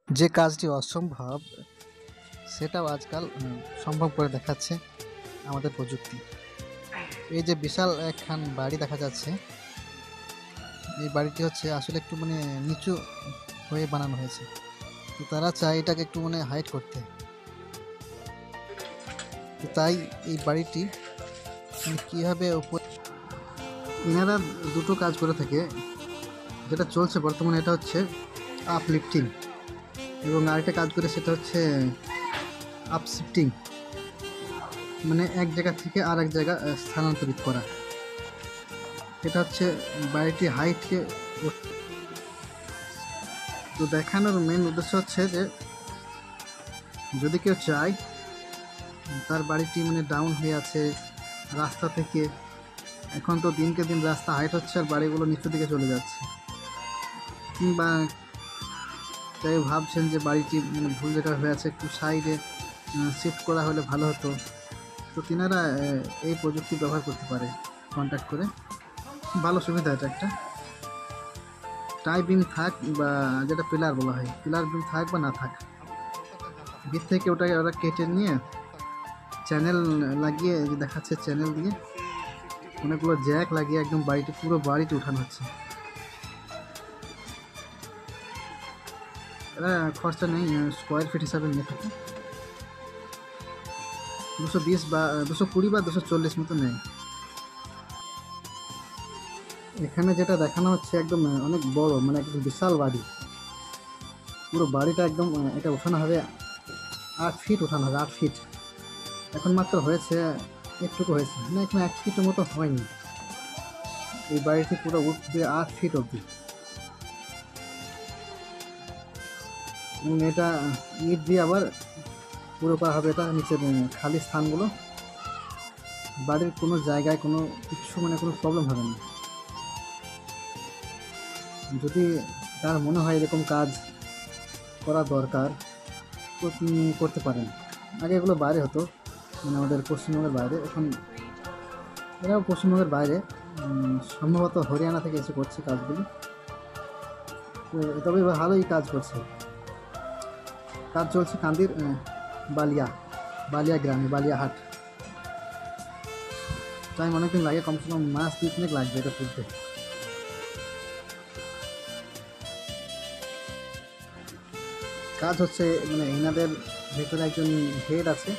যে কাজটি অসম্ভব সেটাও আজকাল সম্ভব করে দেখাচ্ছে আমাদের প্রযুক্তি। এই যে বিশাল একখান বাড়ি দেখা যাচ্ছে, এই বাড়িটি হচ্ছে আসলে একটু নিচু হয়ে বানানো হয়েছে। তো তারা চায় এটাকে একটু হাইট করতে। তো তাই এই বাড়িটি কীভাবে এনারা দুটো কাজ করে থাকে। যেটা চলছে বর্তমানে এটা হচ্ছে আপলিফটিং, এবং আরেকটা কাজ করে সেটা হচ্ছে আপশিফটিং, এক জায়গা থেকে আর এক জায়গা স্থানান্তরিত করা। এটা হচ্ছে বাড়িটি হাইটকে তো দেখানোর মেন উদ্দেশ্য হচ্ছে যে যদি কেউ চায় তার বাড়িটি ডাউন হয়ে আছে রাস্তা থেকে, এখন তো দিনকে দিন রাস্তা হাইট হচ্ছে আর বাড়িগুলো নিচু দিকে চলে যাচ্ছে, কিংবা তাই ভাবছেন যে বাড়িটি ভুল জায়গায় হয়ে আছে, একটু সাইডে শিফট করা হলে ভালো হতো। তো তিনারা এই প্রযুক্তি ব্যবহার করতে পারে কন্ট্যাক্ট করে। ভালো সুবিধা এটা একটা। টাই বিম থাক বা যেটা পিলার বলা হয়, পিলার বিম থাক বা না থাক, ভিত থেকে ওটাকে ওরা কেটে নিয়ে চ্যানেল লাগিয়ে দেখাচ্ছে, চ্যানেল দিয়ে অনেকগুলো জ্যাক লাগিয়ে একদম বাড়িটি পুরো বাড়িটি উঠানো হচ্ছে। এরা খরচা নেই, স্কোয়ার ফিট হিসাবে নিয়ে থাকে। 220 বা 220 বা 240 মতো নেয়। এখানে যেটা দেখানো হচ্ছে একদম অনেক বড়, একদম বিশাল বাড়ি। পুরো বাড়িটা একদম এটা উঠানো হবে 8 ফিট, উঠানো হবে 8 ফিট। এখন মাত্র হয়েছে একটুকু হয়েছে, এখন 1 ফিটের মতো হয়নি। এই বাড়িটি পুরো উঠবে 8 ফিট অবধি, এবং এটা ইট দিয়ে আবার পুরো করা হবে। এটা নিচের খালি স্থানগুলো, বাড়ির কোনো জায়গায় কোনো কিছু কোনো প্রবলেম হবে না। যদি তার মনে হয় এরকম কাজ করা দরকার তো তিনি করতে পারেন। আগে এগুলো বাইরে হতো, আমাদের পশ্চিমবঙ্গের বাইরে। এখন এরাও পশ্চিমবঙ্গের বাইরে, সম্ভবত হরিয়ানা থেকে এসে করছে কাজগুলি। তবে ভালোই কাজ করছে। কাজ চলছে কান্দির বালিয়া গ্রামে, বালিয়াহাট। টাইম অনেকদিন লাগে, কমসে কম মাস 2 লাগবে এটা তুলতে। কাজ হচ্ছে এনাদের ভেতরে একজন হেড আছে,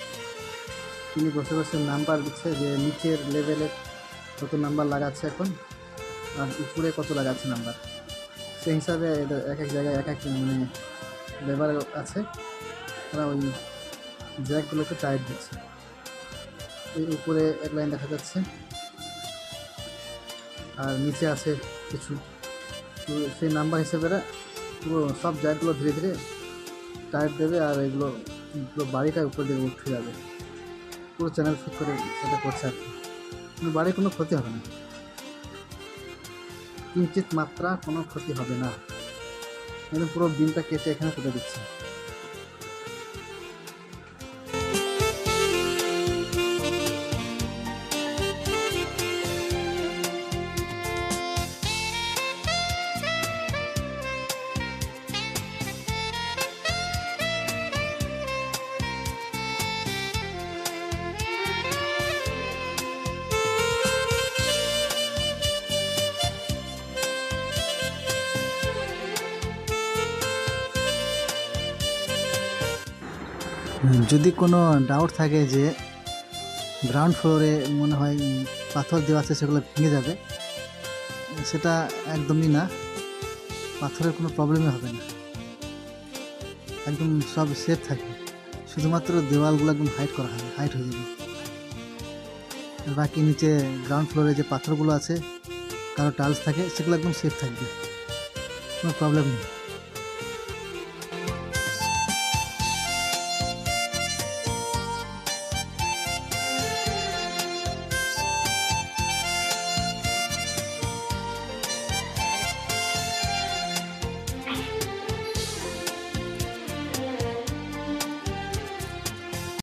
তিনি বসে বসে নাম্বার দিচ্ছে যে নিচের লেভেলে কত নাম্বার লাগাচ্ছে এখন, আর উপরে কত লাগাচ্ছে নাম্বার। সেই হিসাবে এক এক জায়গায় এক এক লেবার আছে, তারা ওই জ্যাকগুলোকে টাইট দিচ্ছে। এই উপরে এক লাইন দেখা যাচ্ছে, আর নিচে আছে কিছু। তো সেই নাম্বার হিসেবে পুরো সব জ্যাকগুলো ধীরে ধীরে টাইট দেবে, আর এগুলো পুরো বাড়িটা উপর দিকে উঠে যাবে। পুরো চ্যানেল ফিট করে এটা করছে আর কি। বাড়ির কোনো ক্ষতি হবে না, কিঞ্চিত মাত্রা কোনো ক্ষতি হবে না। পুরো বিমটা কেটে এখানে তুলে দিচ্ছে। যদি কোনো ডাউট থাকে যে গ্রাউন্ড ফ্লোরে মনে হয় পাথর দেওয়া আছে, সেগুলো ভেঙে যাবে, সেটা একদমই না। পাথরের কোনো প্রবলেমই হবে না, একদম সব সেফ থাকবে। শুধুমাত্র দেওয়ালগুলো একদম হাইট করা হবে, হাইট হয়ে যাবে। আর বাকি নিচে গ্রাউন্ড ফ্লোরে যে পাথরগুলো আছে, কারো টাইলস থাকে, সেগুলো একদম সেফ থাকবে, কোনো প্রবলেম নেই।